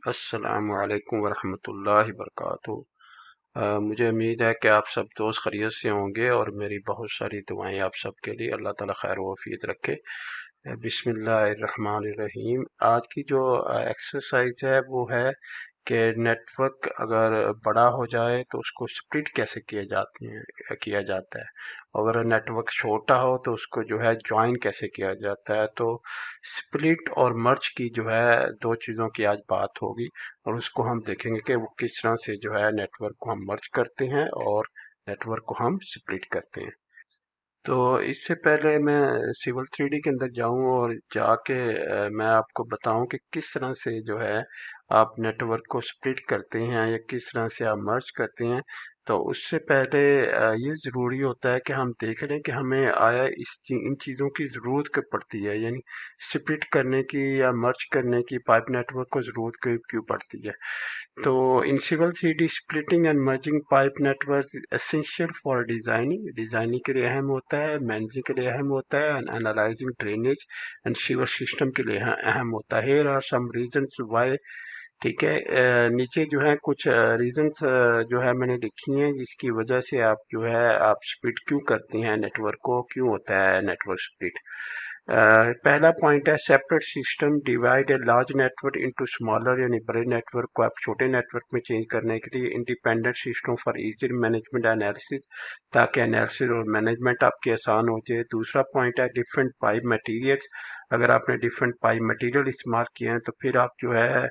अस्सलामु अलैकुम वरहमतुल्लाहि वबरकातुहू। मुझे उम्मीद है कि आप सब दोस्त खैरियत से होंगे और मेरी बहुत सारी दुआएं आप सब के लिए। अल्लाह ताला खैर वफ़ीयत रखे। बिस्मिल्लाहिर्रहमानिर्रहीम। आज की जो एक्सरसाइज है वो है कि नेटवर्क अगर बड़ा हो जाए तो उसको स्प्लिट कैसे किया जाता है। अगर नेटवर्क छोटा हो तो उसको जो है ज्वाइन कैसे किया जाता है। तो स्प्लिट और मर्ज की जो है दो चीज़ों की आज बात होगी और उसको हम देखेंगे कि वो किस तरह से जो है नेटवर्क को हम मर्ज करते हैं और नेटवर्क को हम स्प्लिट करते हैं। तो इससे पहले मैं सिविल 3D के अंदर जाऊं और जाके मैं आपको बताऊं कि किस तरह से जो है आप नेटवर्क को स्प्लिट करते हैं या किस तरह से आप मर्ज करते हैं। तो उससे पहले ये ज़रूरी होता है कि हम देख लें कि हमें आया इन चीज़ों की ज़रूरत कब पड़ती है, यानी स्प्लिट करने की या मर्ज करने की पाइप नेटवर्क को ज़रूरत क्यों पड़ती है। तो in civil 3D splitting and merging pipe networks is essential for designing के लिए अहम होता है, मैनेजिंग के लिए अहम होता है, and analysing drainage and sewer system के लिए अहम होता है। Here are some reasons why. ठीक है। नीचे जो है कुछ रीजंस जो है मैंने लिखी हैं जिसकी वजह से आप जो है आप स्प्लिट क्यों करते हैं, नेटवर्क को क्यों होता है नेटवर्क स्प्लिट। पहला पॉइंट है separate system divide a large network into smaller, यानी बड़े नेटवर्क को आप छोटे नेटवर्क में चेंज करने के लिए independent system for easy management analysis, ताकि एनालिसिस और मैनेजमेंट आपकी आसान हो जाए। दूसरा पॉइंट है डिफरेंट पाइप मटेरियल्स। अगर आपने डिफरेंट पाइप मटेरियल इस्तेमाल किए हैं तो फिर आप जो है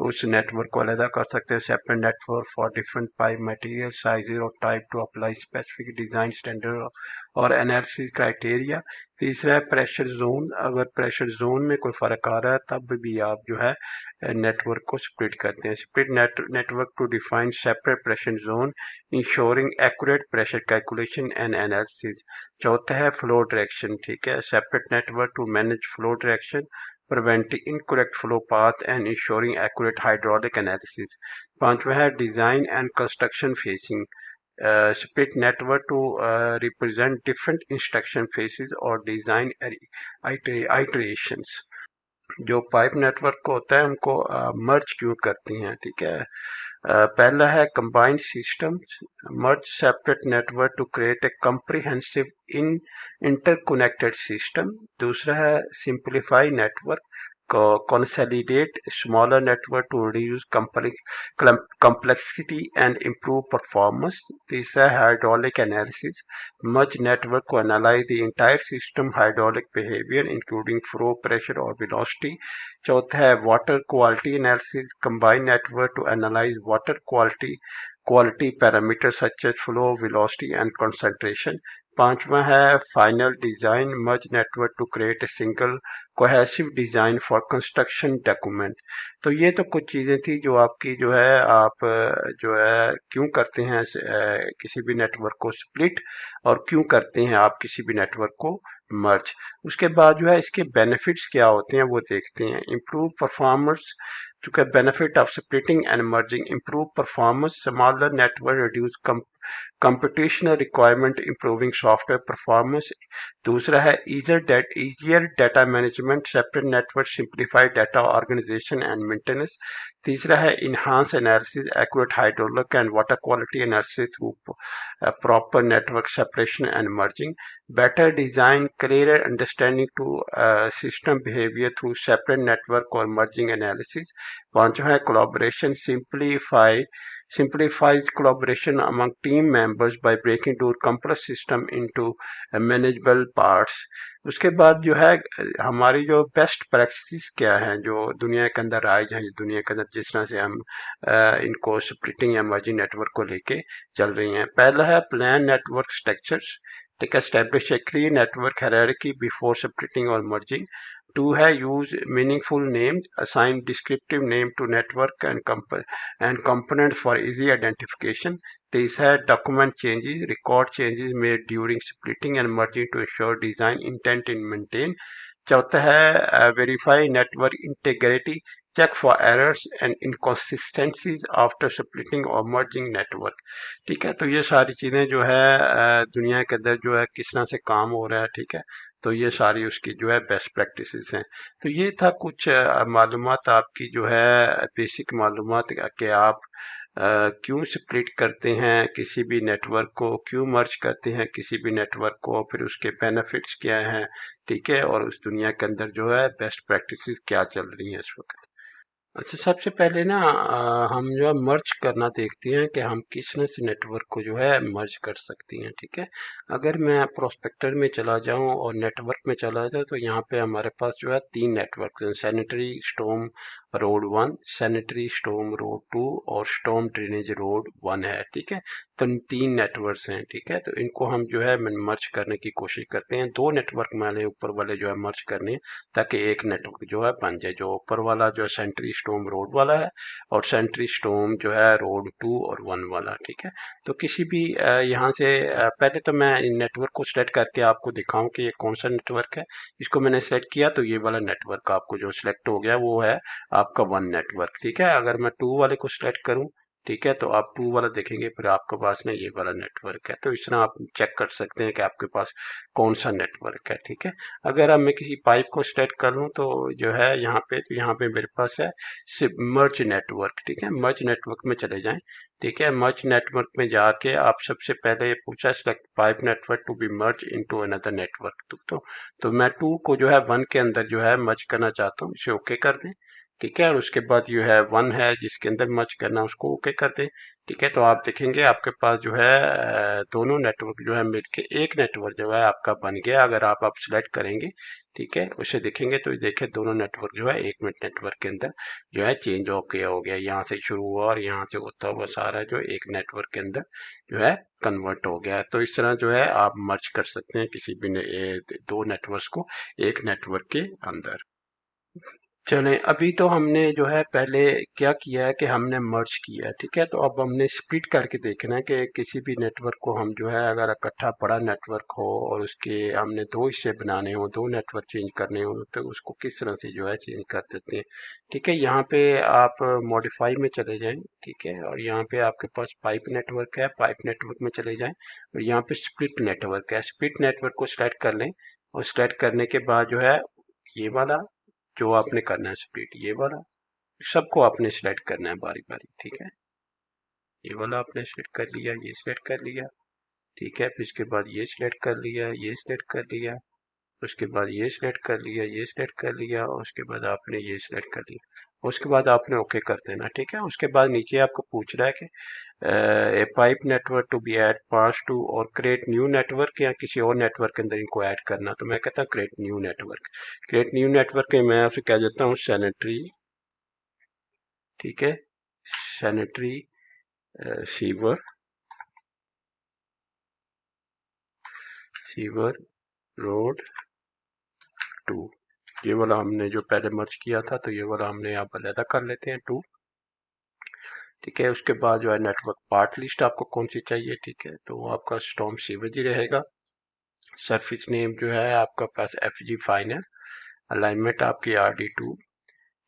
उस नेटवर्क को अलग कर सकते हैं। Separate network for different pipe material size और type to apply specific design standard और एनालिसिस क्राइटेरिया। तीसरा है प्रेशर जोन। अगर प्रेशर जोन में कोई फर्क आ रहा है तब भी आप जो है नेटवर्क को स्प्लिट करते हैं। Split network to define separate pressure zone insuring accurate pressure calculation and analysis. चौथा है फ्लो डायरेक्शन। ठीक है, separate network to manage flow direction, preventing incorrect flow path and ensuring accurate hydraulic analysis. पांचवा है design and construction facing. split network to represent different instruction phases और design iterations। जो pipe network होता है उनको मर्ज क्यों करती हैं। ठीक है। पहला है combined system, merge separate network to create a comprehensive in interconnected system. दूसरा है simplify network, consolidate smaller network to reduce complexity and improve performance. तीसरा है hydraulic analysis, merge network को analyze the entire system hydraulic behavior including flow, pressure और velocity। चौथा है water quality analysis, combine network to analyze water quality parameters such as flow, velocity and concentration। पांचवा है final design, merge network to create a single cohesive design for construction document. तो ये तो कुछ चीजें थी जो आपकी जो है आप जो है क्यों करते हैं किसी भी नेटवर्क को स्प्लिट और क्यों करते हैं आप किसी भी नेटवर्क को मर्ज। उसके बाद जो है इसके बेनिफिट्स क्या होते हैं वो देखते हैं। इम्प्रूव परफॉर्मेंस, चूंकि benefit of splitting and merging improve performance, smaller network reduce computational requirement improving software performance। दूसरा है easier data management, separate network simplify data organization and maintenance। तीसरा है enhance analysis, accurate hydraulic and water quality analysis through proper network separation and merging। better design, clearer understanding to system behavior through separate network or merging analysis। पांचवा है collaboration, simplifies collaboration among team members by breaking down complex system into manageable parts। उसके बाद जो है हमारी जो best practice क्या है जो दुनिया के अंदर राइज है, दुनिया के अंदर जिस तरह से हम इनको स्प्लिटिंग या मर्जिंग नेटवर्क को लेके चल रही हैं। पहला है प्लान नेटवर्क स्ट्रक्चर्स। ठीक है, establish a clear network hierarchy before splitting और मर्जिंग। टू है use meaningful names, assign descriptive name to network and component for easy identification। तीसरा है document changes, record changes made during splitting and merging to ensure design intent in maintain. चौथा है verify network integrity, check for errors and inconsistencies after splitting और merging network. ठीक है, तो ये सारी चीजें जो है दुनिया के अंदर जो है किस तरह से काम हो रहा है। ठीक है, तो ये सारी उसकी जो है बेस्ट प्रैक्टिसेस हैं। तो ये था कुछ मालूमात आपकी जो है बेसिक मालूमात कि आप क्यों स्प्लिट करते हैं किसी भी नेटवर्क को, क्यों मर्ज करते हैं किसी भी नेटवर्क को, फिर उसके बेनिफिट्स क्या हैं, ठीक है, और उस दुनिया के अंदर जो है बेस्ट प्रैक्टिसेस क्या चल रही हैं इस वक्त। अच्छा, सबसे पहले ना हम जो है मर्ज करना देखते हैं कि हम किस नेटवर्क को जो है मर्ज कर सकती हैं, ठीक है। अगर मैं प्रोस्पेक्टर में चला जाऊं और नेटवर्क में चला जाऊं तो यहाँ पे हमारे पास जो है तीन नेटवर्क हैं, sanitary storm road 1, sanitary storm road 2 और स्टॉर्म ड्रेनेज रोड 1 है, ठीक है। तो तीन नेटवर्क्स हैं, ठीक है। तो इनको हम जो है मर्ज करने की कोशिश करते हैं, दो नेटवर्क वाले ऊपर वाले जो है मर्ज करने हैं, ताकि एक नेटवर्क जो है बन जाए। जो ऊपर वाला जो है सेंट्री स्टोम रोड वाला है और सेंट्री स्टोम जो है रोड 2 और 1 वाला, ठीक है। तो किसी भी यहाँ से पहले तो मैं नेटवर्क को सिलेक्ट करके आपको दिखाऊं कि ये कौन सा नेटवर्क है। इसको मैंने सेलेक्ट किया तो ये वाला नेटवर्क आपको जो सिलेक्ट हो गया वो है आपका 1 नेटवर्क, ठीक है। अगर मैं 2 वाले को सिलेक्ट करूं, ठीक है, तो आप 2 वाला देखेंगे फिर आपके पास ना ये वाला नेटवर्क है। तो इस तरह आप चेक कर सकते हैं कि आपके पास कौन सा नेटवर्क है, ठीक है। अगर अब मैं किसी पाइप को सेलेक्ट कर लूं तो जो है यहाँ पे, तो यहाँ पे मेरे पास है मर्ज नेटवर्क, ठीक है। मर्ज नेटवर्क में चले जाएं, ठीक है। मर्ज नेटवर्क में जाके आप सबसे पहले पूछा select pipe network to be merge into another network, तो मैं 2 को जो है 1 के अंदर जो है मर्ज करना चाहता हूँ, इसे ओके कर दें, ठीक है। और उसके बाद जो है 1 है जिसके अंदर मर्ज करना उसको ओके कर दें, ठीक है। तो आप देखेंगे आपके पास जो है दोनों नेटवर्क जो है मिलके एक नेटवर्क जो है आपका बन गया। अगर आप सिलेक्ट करेंगे, ठीक है, उसे देखेंगे तो देखिए दोनों नेटवर्क जो है एक मिनट नेटवर्क के अंदर जो है चेंज हो गया, यहाँ से शुरू हुआ और यहाँ से होता हुआ सारा जो एक नेटवर्क के अंदर जो है कन्वर्ट हो गया है। तो इस तरह जो है आप मर्ज कर सकते हैं किसी भी दो नेटवर्क को एक नेटवर्क के अंदर। चलें, अभी तो हमने जो है पहले क्या किया है कि हमने मर्ज किया है, ठीक है। तो अब हमने स्प्लिट करके देखना है कि किसी भी नेटवर्क को हम जो है अगर इकट्ठा बड़ा नेटवर्क हो और उसके हमने दो हिस्से बनाने हो, दो नेटवर्क चेंज करने हो, तो उसको किस तरह से जो है चेंज कर देते हैं, ठीक है। यहाँ पे आप मॉडिफाई में चले जाएं, ठीक है, और यहाँ पे आपके पास पाइप नेटवर्क है, पाइप नेटवर्क में चले जाएं और यहाँ पे स्प्लिट नेटवर्क है, स्प्लिट नेटवर्क को सिलेक्ट कर लें और सिलेक्ट करने के बाद जो है ये वाला जो आपने करना है स्प्लिट, ये वाला सबको आपने सिलेक्ट करना है बारी बारी, ठीक है। ये वाला आपने सिलेक्ट कर लिया, ये सिलेक्ट कर लिया, ठीक है। फिर इसके बाद ये सिलेक्ट कर लिया, ये सिलेक्ट कर लिया, उसके बाद ये सिलेक्ट कर लिया, ये सिलेक्ट कर लिया और उसके बाद आपने ये सिलेक्ट कर लिया, उसके बाद आपने ओके कर देना, ठीक है। उसके बाद नीचे आपको पूछ रहा है कि a pipe network to be add pass to और क्रिएट न्यू नेटवर्क या किसी और नेटवर्क के अंदर इनको ऐड करना। तो मैं कहता हूँ create new network. Create new network में मैं आपसे कह देता हूँ सैनिटरी, ठीक है, सैनिटरी सीवर, सीवर रोड 2, ये वाला हमने जो पहले मर्ज किया था तो ये वाला हमने यहाँ पर अलहदा कर लेते हैं 2, ठीक है। उसके बाद जो है नेटवर्क पार्ट लिस्ट आपको कौन सी चाहिए, ठीक है, तो वो आपका स्टॉर्म सीवर ही रहेगा। सर्फिस नेम जो है आपका पास एफ जी फाइन है, अलाइनमेंट आपकी RD2,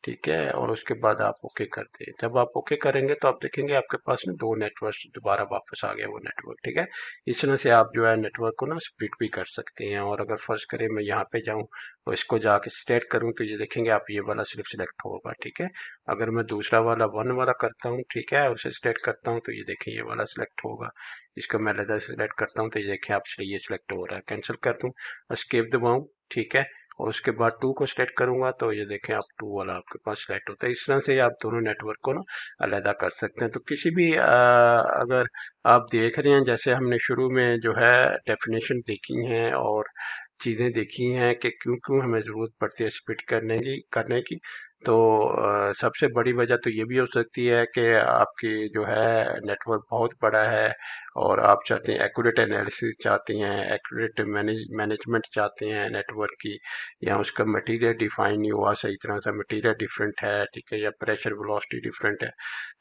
ठीक है। और उसके बाद आप ओके करते हैं, जब आप ओके करेंगे तो आप देखेंगे आपके पास में दो नेटवर्क दोबारा वापस आ गया वो नेटवर्क, ठीक है। इस तरह से आप जो है नेटवर्क को ना स्प्लिट भी कर सकते हैं। और अगर फर्ज करें मैं यहाँ पे जाऊँ और इसको जाके सिलेक्ट करूँ तो ये देखेंगे आप ये वाला सिर्फ सिलेक्ट होगा, ठीक है। अगर मैं दूसरा वाला 1 वाला करता हूँ, ठीक है, और उसे सिलेक्ट करता हूँ तो ये देखें ये वाला सिलेक्ट होगा। इसको मैं अलग सिलेक्ट करता हूँ तो ये देखें आपसे ये सिलेक्ट हो रहा है। कैंसिल कर दूँ, एस्केप दबाऊँ, ठीक है, और उसके बाद 2 को सिलेक्ट करूंगा तो ये देखें आप 2 वाला आपके पास सिलेक्ट होता है। इस तरह से आप दोनों नेटवर्क को ना अलहदा कर सकते हैं। तो किसी भी अगर आप देख रहे हैं जैसे हमने शुरू में जो है डेफिनेशन देखी है और चीज़ें देखी हैं कि क्यों क्यों हमें ज़रूरत पड़ती है स्प्लिट करने की, तो सबसे बड़ी वजह तो ये भी हो सकती है कि आपकी जो है नेटवर्क बहुत बड़ा है और आप चाहते हैं एक्यूरेट एनालिसिस चाहते हैं, एक्यूरेट मैनेजमेंट चाहते हैं नेटवर्क की, या उसका मटेरियल डिफाइन नहीं हुआ सही तरह से, मटेरियल डिफरेंट है, ठीक है, या प्रेशर वेलोसिटी डिफरेंट है।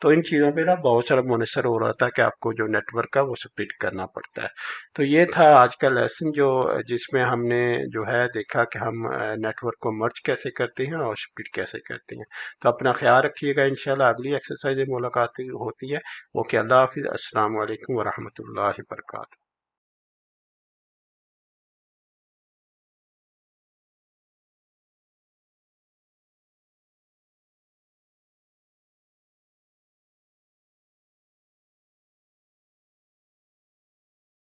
तो इन चीज़ों पे ना बहुत सारा मुनसर हो रहा था कि आपको जो नेटवर्क है वो स्प्लिट करना पड़ता है। तो ये था आज का लेसन जो जिसमें हमने जो है देखा कि हम नेटवर्क को मर्ज कैसे करते हैं और स्प्लिट कैसे करते हैं। तो अपना ख्याल रखिएगा, इंशाल्लाह अगली एक्सरसाइज में मुलाकात होती है। ओके, अल्लाह हाफिज़, अस्सलाम वालेकुम वरहमतुल्लाहि वबरकातुहू।